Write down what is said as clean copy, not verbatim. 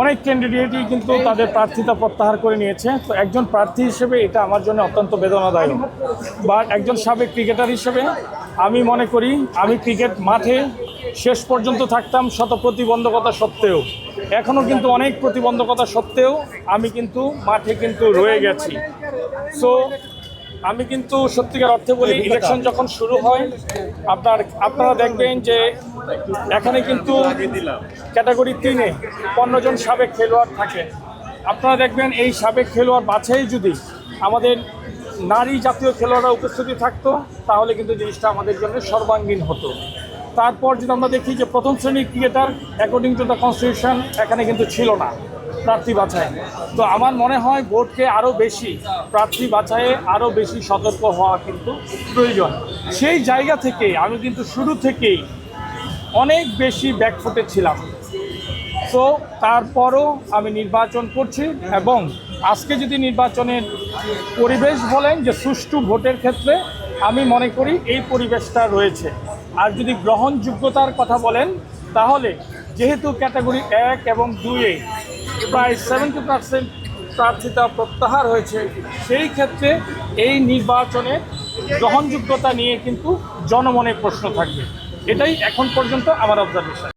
অনেক ক্যান্ডিডেটই কিন্তু তাদের প্রার্থিতা প্রত্যাহার করে নিয়েছে। তো একজন প্রার্থী হিসেবে এটা আমার জন্য অত্যন্ত বেদনাদায়ক। বাট একজন সাবেক ক্রিকেটার হিসেবে আমি মনে করি আমি ক্রিকেট মাঠে শেষ পর্যন্ত থাকতাম শত প্রতিবন্ধকতা সত্ত্বেও। এখনও কিন্তু অনেক প্রতিবন্ধকতা সত্ত্বেও আমি কিন্তু মাঠে কিন্তু রয়ে গেছি। সো আমি কিন্তু সত্যিকার অর্থে বলি, ইলেকশন যখন শুরু হয় আপনারা দেখবেন যে এখানে কিন্তু ক্যাটাগরি 3-এ 15 জন সাবেক খেলোয়াড় থাকে। আপনারা দেখবেন এই সাবেক খেলোয়াড় বাছাই যদি আমাদের নারী জাতীয় খেলোয়াড়রা উপস্থিতি থাকতো তাহলে কিন্তু জিনিসটা আমাদের জন্য সর্বাঙ্গীন হতো। তারপর যদি আমরা দেখি যে প্রথম শ্রেণীর cricketer according to the constitution এখানে কিন্তু ছিল না প্রার্থী বাছাই। তো আমার মনে হয় বোর্ডকে আরও বেশি প্রার্থী বাছাইয়ে আরও বেশি সতর্ক হওয়া কিন্তু প্রয়োজন। সেই জায়গা থেকে আমি কিন্তু শুরু থেকেই অনেক বেশি ব্যাকফুটে ছিলাম। তো তারপরও আমি নির্বাচন করছি এবং আজকে যদি নির্বাচনের পরিবেশ বলেন যে সুষ্ঠু ভোটের ক্ষেত্রে আমি মনে করি এই পরিবেশটা রয়েছে। আর যদি গ্রহণযোগ্যতার কথা বলেন তাহলে যেহেতু ক্যাটাগরি 1 এবং 2-এ প্রায় 70% প্রার্থিতা প্রত্যাহার হয়েছে, সেই ক্ষেত্রে এই নির্বাচনের গ্রহণযোগ্যতা নিয়ে কিন্তু জনমনে প্রশ্ন থাকবে। এটাই এখন পর্যন্ত আমার অবজারভেশন।